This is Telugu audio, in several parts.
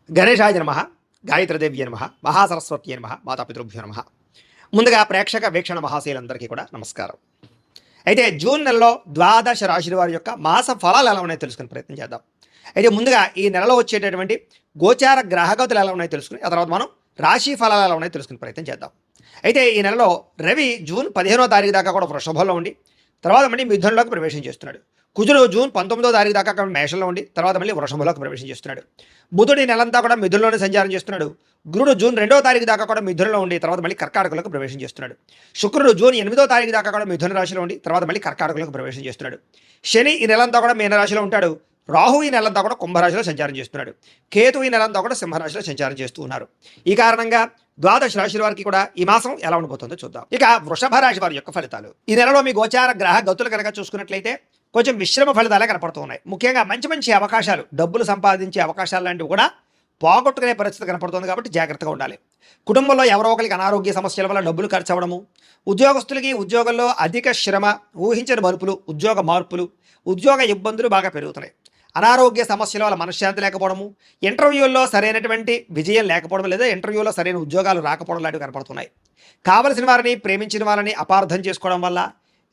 గణేశాయ నమః, గాయత్రీదేవ్యై నమః, మహాసరస్వత్యై నమః, మాతాపితృభ్యో నమః. ముందుగా ప్రేక్షక వీక్షణ మహాశయులందరికీ కూడా నమస్కారం. అయితే జూన్ నెలలో ద్వాదశ రాశుల వారి యొక్క మాస ఫలాలు ఎలా ఉన్నాయో తెలుసుకునే ప్రయత్నం చేద్దాం. అయితే ముందుగా ఈ నెలలో వచ్చేటటువంటి గోచార గ్రహగతులు ఎలా ఉన్నాయో తెలుసుకుని ఆ తర్వాత మనం రాశి ఫలాలు ఎలా ఉన్నాయో తెలుసుకునే ప్రయత్నం చేద్దాం. అయితే ఈ నెలలో రవి జూన్ 15వ తారీఖు దాకా కూడా వృషభంలో ఉండి తర్వాత మళ్ళీ మిథునంలోకి ప్రవేశం చేస్తున్నాడు. కుజుడు జూన్ 19వ తారీఖు దాకా మేషంలో ఉండి తర్వాత మళ్ళీ వృషభంలోకి ప్రవేశం చేస్తున్నాడు. బుధుడు ఈ నెలంతా కూడా మిథునంలోనే సంచారం చేస్తున్నాడు. గురుడు జూన్ 2వ తారీఖు దాకా కూడా మిథునంలో ఉండి తర్వాత మళ్ళీ కర్కాటకంలోకి ప్రవేశం చేస్తున్నాడు. శుక్రుడు జూన్ 8వ తారీఖు దాకా కూడా మిథున రాశిలో ఉండి తర్వాత మళ్ళీ కర్కాటకంలోకి ప్రవేశం చేస్తున్నాడు. శని ఈ నెలంతా కూడా మీనరాశిలో ఉంటాడు. రాహు ఈ నెలంతా కూడా కుంభరాశిలో సంచారం చేస్తున్నాడు. కేతు ఈ నెలంతా కూడా సింహరాశిలో సంచారం చేస్తూ ఉన్నారు. ఈ కారణంగా ద్వాదశ రాశుల వారికి కూడా ఈ మాసం ఎలా ఉండబోతుందో చూద్దాం. ఇక వృషభ రాశి వారి యొక్క ఫలితాలు. ఈ నెలలో మీ గోచార గ్రహ గతులు కనుక చూసుకున్నట్లయితే కొంచెం మిశ్రమ ఫలితాలే కనపడుతూ ఉన్నాయి. ముఖ్యంగా మంచి మంచి అవకాశాలు, డబ్బులు సంపాదించే అవకాశాలు లాంటివి కూడా పోగొట్టుకునే పరిస్థితి కనపడుతుంది. కాబట్టి జాగ్రత్తగా ఉండాలి. కుటుంబంలో ఎవరో ఒకరికి అనారోగ్య సమస్యల వల్ల డబ్బులు ఖర్చు అవ్వడము, ఉద్యోగస్తులకి ఉద్యోగంలో అధిక శ్రమ, ఊహించని మలుపులు, ఉద్యోగ మార్పులు, ఉద్యోగ ఇబ్బందులు బాగా పెరుగుతున్నాయి. అనారోగ్య సమస్యల వల్ల మనశ్శాంతి లేకపోవడము, ఇంటర్వ్యూల్లో సరైనటువంటి విజయం లేకపోవడం లేదా ఇంటర్వ్యూలో సరైన ఉద్యోగాలు రాకపోవడం లాంటివి కనపడుతున్నాయి. కావలసిన వారిని, ప్రేమించిన వాళ్ళని అపార్థం చేసుకోవడం వల్ల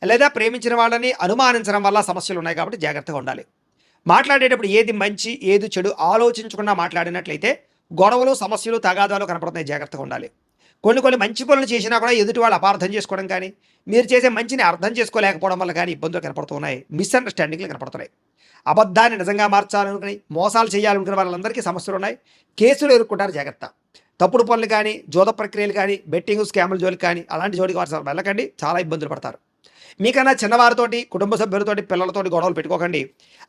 లేదా ప్రేమించిన వాళ్ళని అనుమానించడం వల్ల సమస్యలు ఉన్నాయి. కాబట్టి జాగ్రత్తగా ఉండాలి. మాట్లాడేటప్పుడు ఏది మంచి ఏది చెడు ఆలోచించకుండా మాట్లాడినట్లయితే గొడవలు, సమస్యలు, తగాదాలు కనపడుతున్నాయి. జాగ్రత్తగా ఉండాలి. కొన్ని మంచి పనులు చేసినా కూడా ఎదుటి వాళ్ళు అపార్థం చేసుకోవడం కానీ, మీరు చేసే మంచిని అర్థం చేసుకోలేకపోవడం వల్ల కానీ ఇబ్బందులు కనపడుతున్నాయి. మిస్అండర్స్టాండింగ్లు కనపడుతున్నాయి. అబద్ధాన్ని నిజంగా మార్చాలనుకుని మోసాలు చేయాలనుకునే వాళ్ళందరికీ సమస్యలు ఉన్నాయి. కేసులు ఎదుర్కొంటారు. జాగ్రత్త. తప్పుడు పనులు కానీ, జోద ప్రక్రియలు కానీ, బెట్టింగ్ స్కాముల జోలికి కానీ అలాంటి జోలికి వారు వెళ్ళకండి. చాలా ఇబ్బందులు పడతారు. మీకన్నా చిన్నవారితోటి, కుటుంబ సభ్యులతోటి, పిల్లలతోటి గొడవలు పెట్టుకోకండి.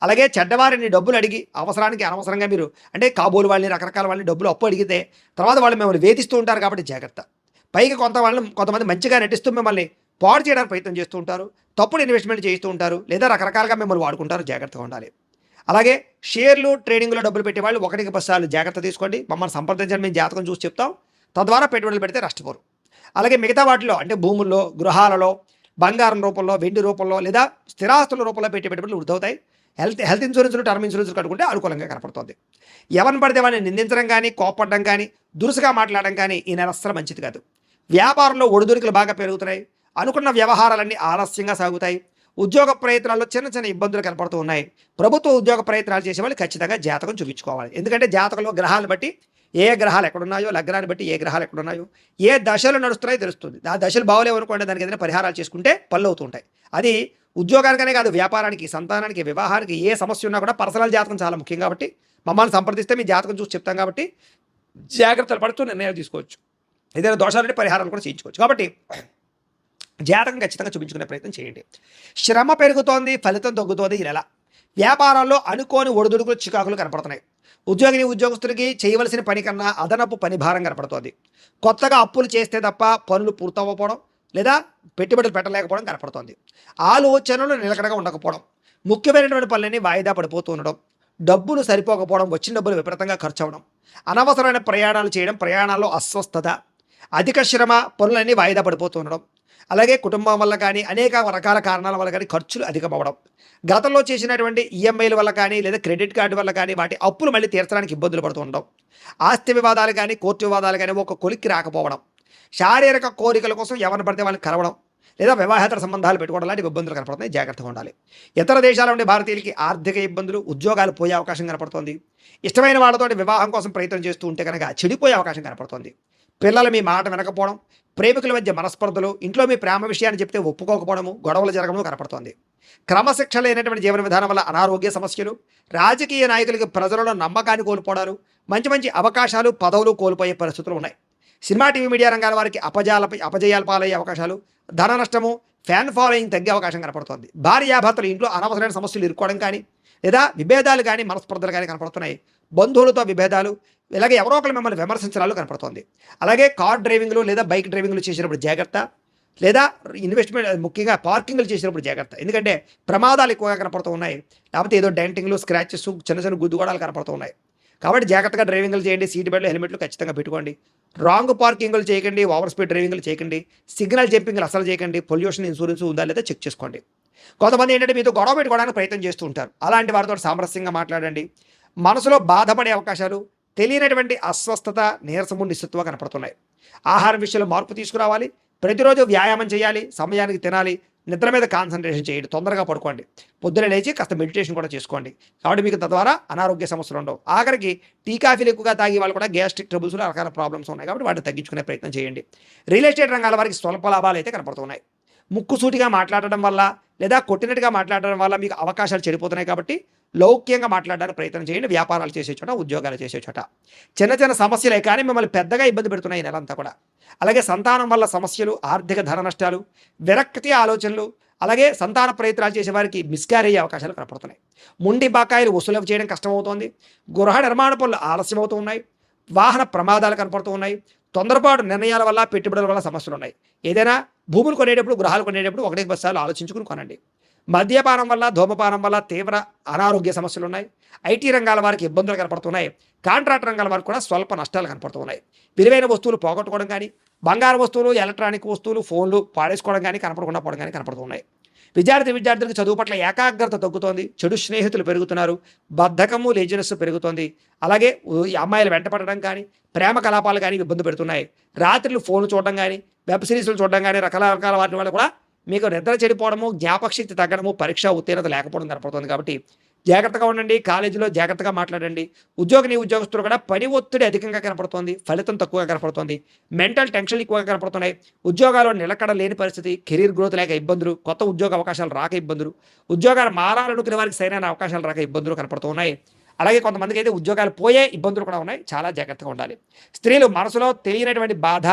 అలాగే చెడ్డవారిని డబ్బులు అడిగి అవసరానికి అనవసరంగా మీరు అంటే కాబోలు వాళ్ళని, రకరకాల వాళ్ళని డబ్బులు అప్పు అడిగితే తర్వాత వాళ్ళు మిమ్మల్ని వేధిస్తూ ఉంటారు. కాబట్టి జాగ్రత్త. పైకి కొంతమంది మంచిగా నటిస్తూ మిమ్మల్ని పాడు చేయడానికి ప్రయత్నం చేస్తూ ఉంటారు. తప్పుడు ఇన్వెస్ట్మెంట్ చేస్తూ ఉంటారు లేదా రకరకాలుగా మిమ్మల్ని వాడుకుంటారు. జాగ్రత్తగా ఉండాలి. అలాగే షేర్లు, ట్రేడింగ్లో డబ్బులు పెట్టే వాళ్ళు 1కి 10 జాగ్రత్త తీసుకోండి. మమ్మల్ని సంప్రదించండి, మేము జాతకం చూసి చెప్తాం. తద్వారా పెట్టుబడులు పెడితే నష్టపోరు. అలాగే మిగతా వాటిలో అంటే భూముల్లో, గృహాలలో, బంగారం రూపంలో, వెండి రూపంలో లేదా స్థిరాస్తుల రూపంలో పెట్టే పెట్టుబడులు వృద్ధవుతాయి. హెల్త్ ఇన్సూరెన్స్లు, టర్మ్ ఇన్సూరెన్స్లు కట్టుకుంటే అనుకూలంగా కనపడుతుంది. ఎవరిని పడితే వాళ్ళని నిందించడం కానీ, కోపడడం కానీ, దురుసుగా మాట్లాడడం కానీ ఈ నెల అస్సలు మంచిది కాదు. వ్యాపారంలో ఒడిదుడుకులు బాగా పెరుగుతున్నాయి. అనుకున్న వ్యవహారాలన్నీ ఆలస్యంగా సాగుతాయి. ఉద్యోగ ప్రయత్నాల్లో చిన్న ఇబ్బందులు కనపడుతూ ఉన్నాయి. ప్రభుత్వ ఉద్యోగ ప్రయత్నాలు చేసే వాళ్ళు ఖచ్చితంగా జాతకం చూపించుకోవాలి. ఎందుకంటే జాతకంలో గ్రహాలను బట్టి ఏ గ్రహాలు ఎక్కడున్నాయో, లగ్నాన్ని బట్టి ఏ గ్రహాలు ఎక్కడున్నాయో, ఏ దశలు నడుస్తున్నాయో తెలుస్తుంది. ఆ దశలు బాగోలేవు అనుకోండి, దానికి ఏదైనా పరిహారాలు చేసుకుంటే పనులు అవుతూ ఉంటాయి. అది ఉద్యోగానికనే కాదు, వ్యాపారానికి, సంతానానికి, వివాహానికి ఏ సమస్య ఉన్నా కూడా పర్సనల్ జాతకం చాలా ముఖ్యం. కాబట్టి మమ్మల్ని సంప్రదిస్తే మీ జాతకం చూసి చెప్తాం. కాబట్టి జాగ్రత్తలు పడుతూ నిర్ణయాలు తీసుకోవచ్చు. ఏదైనా దోషాలంటే పరిహారాలు కూడా చేయించుకోవచ్చు. కాబట్టి జాతకం ఖచ్చితంగా చూపించుకునే ప్రయత్నం చేయండి. శ్రమ పెరుగుతోంది, ఫలితం తగ్గుతోంది ఈ నెల. వ్యాపారాల్లో అనుకోని ఒడిదుడుకులు, చికాకులు కనపడుతున్నాయి. ఉద్యోగస్తులకి చేయవలసిన పని కన్నా అదనపు పని భారం కనపడుతోంది. కొత్తగా అప్పులు చేస్తే తప్ప పనులు పూర్తవ్వకపోవడం లేదా పెట్టుబడులు పెట్టలేకపోవడం కనపడుతోంది. ఆలోచనలు నిలకడగా ఉండకపోవడం, ముఖ్యమైనటువంటి పనులన్నీ వాయిదా పడిపోతూ ఉండడం, డబ్బులు సరిపోకపోవడం, వచ్చిన డబ్బులు విపరీతంగా ఖర్చు అవ్వడం, అనవసరమైన ప్రయాణాలు చేయడం, ప్రయాణాల్లో అస్వస్థత, అధిక శ్రమ, పనులన్నీ వాయిదా పడిపోతూ ఉండడం, అలాగే కుటుంబం వల్ల కానీ అనేక రకాల కారణాల వల్ల కానీ ఖర్చులు అధికమవ్వడం, గతంలో చేసినటువంటి ఈఎంఐల వల్ల కానీ లేదా క్రెడిట్ కార్డు వల్ల కానీ వాటి అప్పులు మళ్ళీ తీర్చడానికి ఇబ్బందులు పడుతూ ఉండడం, ఆస్తి వివాదాలు కానీ, కోర్టు వివాదాలు కానీ ఒక కొలిక్కి రాకపోవడం, శారీరక కోరికల కోసం ఎవరిని పడితే వాళ్ళని కలవడం లేదా వివాహేతర సంబంధాలు పెట్టుకోవడం లాంటి ఇబ్బందులు కనపడుతున్నాయి. జాగ్రత్తగా ఉండాలి. ఇతర దేశాల నుండి భారతీయులకి ఆర్థిక ఇబ్బందులు, ఉద్యోగాలు పోయే అవకాశం కనపడుతోంది. ఇష్టమైన వాళ్ళతో వివాహం కోసం ప్రయత్నం చేస్తూ ఉంటే కనుక చెడిపోయే అవకాశం కనపడుతోంది. పిల్లలు మీ మాట వినకపోవడం, ప్రేమికుల మధ్య మనస్పర్ధలు, ఇంట్లో మీ ప్రేమ విషయాన్ని చెప్తే ఒప్పుకోకపోవడము, గొడవలు జరగడం కనపడుతోంది. క్రమశిక్షణ లేనటువంటి జీవన విధానం వల్ల అనారోగ్య సమస్యలు, రాజకీయ నాయకులకి ప్రజలలో నమ్మకాన్ని కోల్పోవడాలు, మంచి అవకాశాలు, పదవులు కోల్పోయే పరిస్థితులు ఉన్నాయి. సినిమా, టీవీ, మీడియా రంగాల వారికి అపజయాలు పాలయ్యే అవకాశాలు, ధన నష్టము, ఫ్యాన్ ఫాలోయింగ్ తగ్గే అవకాశం కనపడుతోంది. భార్యాభర్తలు ఇంట్లో అనవసరమైన సమస్యలు ఇరుక్కోవడం కానీ లేదా విభేదాలు కానీ, మనస్పర్ధలు కానీ కనపడుతున్నాయి. బంధువులతో విభేదాలు, ఇలాగే ఎవరో ఒకరు మిమ్మల్ని విమర్శించడాలు కనపడుతోంది. అలాగే కార్ డ్రైవింగ్లు లేదా బైక్ డ్రైవింగ్లు చేసినప్పుడు జాగ్రత్త. లేదా ఇన్వెస్ట్మెంట్, ముఖ్యంగా పార్కింగ్లు చేసినప్పుడు జాగ్రత్త. ఎందుకంటే ప్రమాదాలు ఎక్కువగా కనపడుతూ ఉన్నాయి. లేకపోతే ఏదో డెంటింగ్లు, స్క్రాచెస్, చిన్న గుద్దుగోడాలు కనపడుతూ ఉన్నాయి. కాబట్టి జాగ్రత్తగా డ్రైవింగ్లు చేయండి. సీట్ బెల్ట్లు, హెల్మెట్లు ఖచ్చితంగా పెట్టుకోండి. రాంగ్ పార్కింగ్లు చేయకండి, ఓవర్ స్పీడ్ డ్రైవింగ్లు చేయకండి, సిగ్నల్ జంపింగ్లు అసలు చేయకండి. పొల్యూషన్ ఇన్సూరెన్స్ ఉందా లేదా చెక్ చేసుకోండి. కొంతమంది ఏంటంటే మీతో గొడవ పెట్టుకోవడానికి ప్రయత్నం చేస్తూ ఉంటారు. అలాంటి వారితో సామరస్యంగా మాట్లాడండి. మనసులో బాధపడే అవకాశాలు, తెలియనటువంటి అస్వస్థత, నీరసము, నిస్సత్తువ కనపడుతున్నాయి. ఆహారం విషయంలో మార్పు తీసుకురావాలి. ప్రతిరోజు వ్యాయామం చేయాలి, సమయానికి తినాలి, నిద్ర మీద కాన్సన్ట్రేషన్ చేయండి, తొందరగా పడుకోండి, పొద్దున లేచి కాస్త మెడిటేషన్ కూడా చేసుకోండి. కాబట్టి మీకు తద్వారా అనారోగ్య సమస్యలు ఉండవు. ఆఖరికి టీ కాఫీలు ఎక్కువగా తాగే వాళ్ళు కూడా గ్యాస్ట్రిక్ ట్రబుల్స్, రకరకాల ప్రాబ్లమ్స్ ఉన్నాయి. కాబట్టి వాటిని తగ్గించుకునే ప్రయత్నం చేయండి. రియల్ ఎస్టేట్ రంగాల వారికి స్వల్ప లాభాలు అయితే కనపడుతున్నాయి. ముక్కుసూటిగా మాట్లాడడం వల్ల లేదా కొట్టినట్టుగా మాట్లాడడం వల్ల మీకు అవకాశాలు చెడిపోతున్నాయి. కాబట్టి లౌక్యంగా మాట్లాడడానికి ప్రయత్నం చేయండి. వ్యాపారాలు చేసే చోట, ఉద్యోగాలు చేసే చోట చిన్న చిన్న సమస్యలే కానీ మిమ్మల్ని పెద్దగా ఇబ్బంది పెడుతున్నాయి ఈ నెలంతా కూడా. అలాగే సంతానం వల్ల సమస్యలు, ఆర్థిక ధన నష్టాలు, విరక్తి ఆలోచనలు, అలాగే సంతాన ప్రయత్నాలు చేసే వారికి మిస్క్యారేజ్ అయ్యే అవకాశాలు కనపడుతున్నాయి. ముండి బకాయిలు వసూలు చేయడం కష్టమవుతోంది. గృహ నిర్మాణ పనులు ఆలస్యం అవుతూ ఉన్నాయి. వాహన ప్రమాదాలు కనపడుతూ ఉన్నాయి. తొందరపాటు నిర్ణయాల వల్ల, పెట్టుబడుల వల్ల సమస్యలు ఉన్నాయి. ఏదైనా భూములు కొనేటప్పుడు, గృహాలు కొనేటప్పుడు 1-2 సార్లు ఆలోచించుకుని కొనండి. మద్యపానం వల్ల, ధూమపానం వల్ల తీవ్ర అనారోగ్య సమస్యలు ఉన్నాయి. ఐటీ రంగాల వారికి ఇబ్బందులు కనపడుతున్నాయి. కాంట్రాక్ట్ రంగాల వారికి కూడా స్వల్ప నష్టాలు కనపడుతున్నాయి. విలువైన వస్తువులు పోగొట్టుకోవడం కానీ, బంగారు వస్తువులు, ఎలక్ట్రానిక్ వస్తువులు, ఫోన్లు పాడేసుకోవడం కానీ, కనపడకుండా పోవడం కానీ కనపడుతున్నాయి. విద్యార్థులకు చదువు పట్ల ఏకాగ్రత తగ్గుతోంది. చెడు స్నేహితులు పెరుగుతున్నారు. బద్ధకము, లేజినెస్ పెరుగుతోంది. అలాగే ఈ అమ్మాయిలు వెంటపడడం కానీ, ప్రేమ కలాపాలు కానీ ఇబ్బంది పెడుతున్నాయి. రాత్రులు ఫోన్లు చూడడం కానీ, వెబ్ సిరీస్లు చూడడం కానీ, రకరకాల వాటి వల్ల కూడా మీకు నిద్ర చెడిపోవడము, జ్ఞాపకశక్తి తగ్గడము, పరీక్ష ఉత్తీర్ణత లేకపోవడం కనపడుతుంది. కాబట్టి జాగ్రత్తగా ఉండండి. కాలేజీలో జాగ్రత్తగా మాట్లాడండి. ఉద్యోగస్తులు కూడా పని ఒత్తిడి అధికంగా కనపడుతోంది. ఫలితం తక్కువగా కనపడుతోంది. మెంటల్ టెన్షన్లు ఎక్కువగా కనపడుతున్నాయి. ఉద్యోగాల్లో నిలకడ లేని పరిస్థితి, కెరీర్ గ్రోత్ లేక ఇబ్బందులు, కొత్త ఉద్యోగ అవకాశాలు రాక ఇబ్బందులు, ఉద్యోగాలు మారాలనుకునే వారికి సరైన అవకాశాలు రాక ఇబ్బందులు కనపడుతున్నాయి. అలాగే కొంతమందికి అయితే ఉద్యోగాలు పోయే ఇబ్బందులు కూడా ఉన్నాయి. చాలా జాగ్రత్తగా ఉండాలి. స్త్రీలు మనసులో తెలియనటువంటి బాధ,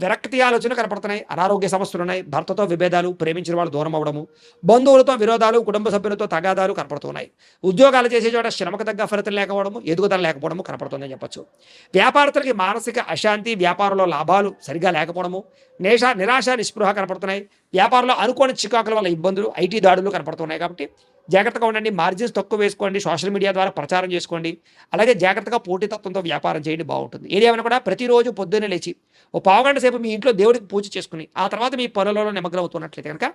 విరక్తి ఆలోచనలు కనపడుతున్నాయి. అనారోగ్య సమస్యలు ఉన్నాయి. భర్తతో విభేదాలు, ప్రేమించిన వాళ్ళు దూరం అవ్వడము, బంధువులతో విరోధాలు, కుటుంబ సభ్యులతో తగాదాలు కనపడుతున్నాయి. ఉద్యోగాలు చేసే చోట శ్రమకు తగ్గ ఫలితం లేకపోవడము, ఎదుగుదల లేకపోవడము కనపడుతుందని చెప్పొచ్చు. వ్యాపారస్తులకి మానసిక అశాంతి, వ్యాపారంలో లాభాలు సరిగా లేకపోవడము, నిరాశ, నిస్పృహ కనపడుతున్నాయి. వ్యాపారంలో అనుకోని చికాకుల వల్ల ఇబ్బందులు, ఐటీ దాడులు కనపడుతున్నాయి. కాబట్టి జాగ్రత్తగా ఉండండి. మార్జిన్స్ తక్కువ వేసుకోండి. సోషల్ మీడియా ద్వారా ప్రచారం చేసుకోండి. అలాగే జాగ్రత్తగా పోటీతత్వంతో వ్యాపారం చేయండి, బాగుంటుంది. ఏదేమైనా కూడా ప్రతిరోజు పొద్దున్నే లేచి ఓ పావుగంట సేపు మీ ఇంట్లో దేవుడికి పూజ చేసుకుని ఆ తర్వాత మీ పనులలో నిమగ్నం అవుతున్నట్లయితే కనుక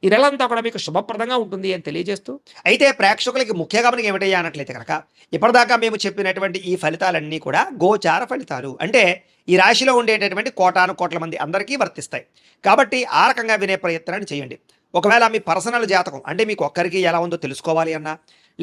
ఈ నెలంతా కూడా మీకు శుభప్రదంగా ఉంటుంది అని తెలియజేస్తూ, అయితే ప్రేక్షకులకి ముఖ్య గమనిక ఏమిటయ్యా అన్నట్లయితే కనుక ఇప్పటిదాకా మేము చెప్పినటువంటి ఈ ఫలితాలన్నీ కూడా గోచార ఫలితాలు, అంటే ఈ రాశిలో ఉండేటటువంటి కోటాను కోట్ల మంది అందరికీ వర్తిస్తాయి. కాబట్టి ఆ రకంగా వినే ప్రయత్నాన్ని చేయండి. ఒకవేళ మీ పర్సనల్ జాతకం అంటే మీకు ఒక్కరికి ఎలా ఉందో తెలుసుకోవాలి అన్నా,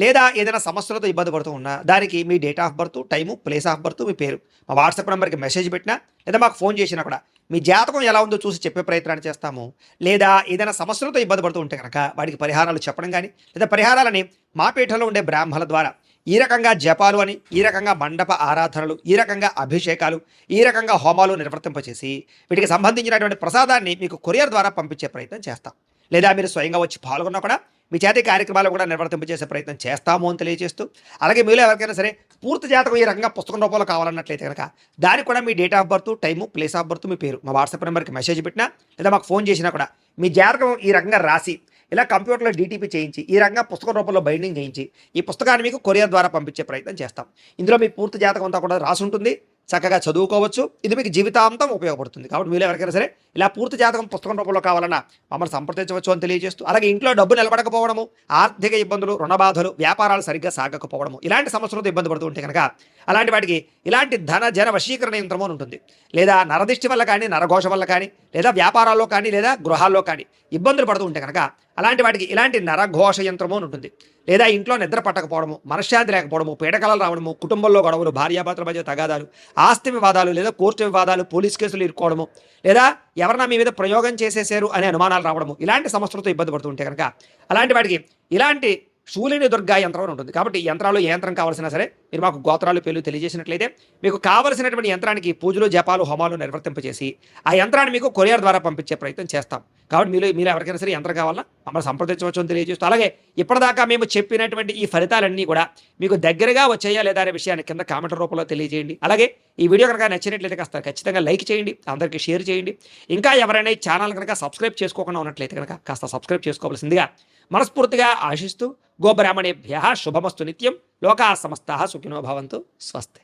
లేదా ఏదైనా సమస్యలతో ఇబ్బంది పడుతూ ఉన్నా, దానికి మీ date of birth, time, place of birth, మీ పేరు మా వాట్సాప్ నెంబర్కి మెసేజ్ పెట్టినా లేదా మాకు ఫోన్ చేసినా కూడా మీ జాతకం ఎలా ఉందో చూసి చెప్పే ప్రయత్నాన్ని చేస్తాము. లేదా ఏదైనా సమస్యలతో ఇబ్బంది పడుతూ ఉంటే కనుక వాటికి పరిహారాలు చెప్పడం కానీ, లేదా పరిహారాలని మా పీఠంలో ఉండే బ్రాహ్మణుల ద్వారా ఈ రకంగా జపాలు అని, ఈ రకంగా మండప ఆరాధనలు, ఈ రకంగా అభిషేకాలు, ఈ రకంగా హోమాలు నిర్వర్తింపచేసి వీటికి సంబంధించినటువంటి ప్రసాదాన్ని మీకు కొరియర్ ద్వారా పంపించే ప్రయత్నం చేస్తాం. లేదా మీరు స్వయంగా వచ్చి పాల్గొన్నా కూడా మీ చేతి కార్యక్రమాలు కూడా నిర్వర్తింపజేసే ప్రయత్నం చేస్తాము అని తెలియజేస్తూ, అలాగే మీలో ఎవరికైనా సరే పూర్తి జాతకం ఈ రకంగా పుస్తకం రూపంలో కావాలన్నట్లయితే కనుక దానికి కూడా మీ date of birth, time, place of birth, మీ పేరు మా వాట్సాప్ నెంబర్కి మెసేజ్ పెట్టినా లేదా మాకు ఫోన్ చేసినా కూడా మీ జాతకం ఈ రకంగా రాసి ఇలా కంప్యూటర్లో డీటీపీ చేయించి ఈ రకంగా పుస్తకం రూపంలో బైండింగ్ చేయించి ఈ పుస్తకాన్ని మీకు కొరియర్ ద్వారా పంపించే ప్రయత్నం చేస్తాం. ఇందులో మీ పూర్తి జాతకం అంతా కూడా రాసి ఉంటుంది. చక్కగా చదువుకోవచ్చు. ఇది మీకు జీవితాంతం ఉపయోగపడుతుంది. కాబట్టి మీరు ఎవరికైనా సరే ఇలా పూర్తి జాతకం పుస్తకం రూపంలో కావాలన్నా మమ్మల్ని సంప్రదించవచ్చు అని తెలియజేస్తూ, అలాగే ఇంట్లో డబ్బు నిలబడకపోవడము, ఆర్థిక ఇబ్బందులు, రుణ బాధలు, వ్యాపారాలు సరిగ్గా సాగకపోవడము, ఇలాంటి సమస్యలతో ఇబ్బంది పడుతూ ఉంటే కనుక అలాంటి వాటికి ఇలాంటి ధన జన వశీకరణ యంత్రము అని ఉంటుంది. లేదా నరదిష్టి వల్ల కానీ, నరఘోష వల్ల కానీ, లేదా వ్యాపారాల్లో కానీ, లేదా గృహాల్లో కానీ ఇబ్బందులు పడుతూ ఉంటే కనుక అలాంటి వాటికి ఇలాంటి నరఘోష యంత్రము అని ఉంటుంది. లేదా ఇంట్లో నిద్ర పట్టకపోవడము, మనశ్శాంతి లేకపోవడము, పీడకలలు రావడము, కుటుంబంలో గొడవలు, భార్యాభర్తల మధ్య తగాదాలు, ఆస్తి వివాదాలు, లేదా కోర్టు వివాదాలు, పోలీస్ కేసులు ఇరుక్కోవడము, లేదా ఎవరన్నా మీ మీద ప్రయోగం చేసేసారు అనే అనుమానాలు రావడము, ఇలాంటి సమస్యలతో ఇబ్బంది పడుతూ ఉంటే కనుక అలాంటి వాటికి ఇలాంటి శూలిని దుర్గా యంత్రం అని ఉంటుంది. కాబట్టి ఈ యంత్రాలు ఏ యంత్రం కావాల్సినా సరే మీరు మాకు గోత్రాలు పేర్లు తెలియజేసినట్లయితే మీకు కావలసినటువంటి యంత్రానికి పూజలు, జపాలు, హోమాలు నిర్వర్తింపజేసి ఆ యంత్రాన్ని మీకు కొరియర్ ద్వారా పంపించే ప్రయత్నం చేస్తాం. కాబట్టి మీరు ఎవరికైనా సరే యంత్రం కావాలన్నా మమ్మల్ని సంప్రదించవచ్చు అని తెలియజేస్తూ, అలాగే ఇప్పటిదాకా మేము చెప్పినటువంటి ఈ ఫలితాలన్నీ కూడా మీకు దగ్గరగా వచ్చాయా లేదా అనే విషయాన్ని కింద కామెంట్ రూపంలో తెలియజేయండి. అలాగే ఈ వీడియో కనుక నచ్చినట్లయితే కాస్త ఖచ్చితంగా లైక్ చేయండి, అందరికీ షేర్ చేయండి. ఇంకా ఎవరైనా ఈ ఛానల్ కనుక సబ్స్క్రైబ్ చేసుకోకుండా ఉన్నట్లయితే కనుక కాస్త సబ్స్క్రైబ్ చేసుకోవాల్సిందిగా మనస్ఫూర్తిగా ఆశిస్తూ, గోబ్రాహ్మణేభ్యః శుభమస్తు నిత్యం. లోకాః సమస్తాః సుఖినో భవంతు. స్వస్తి.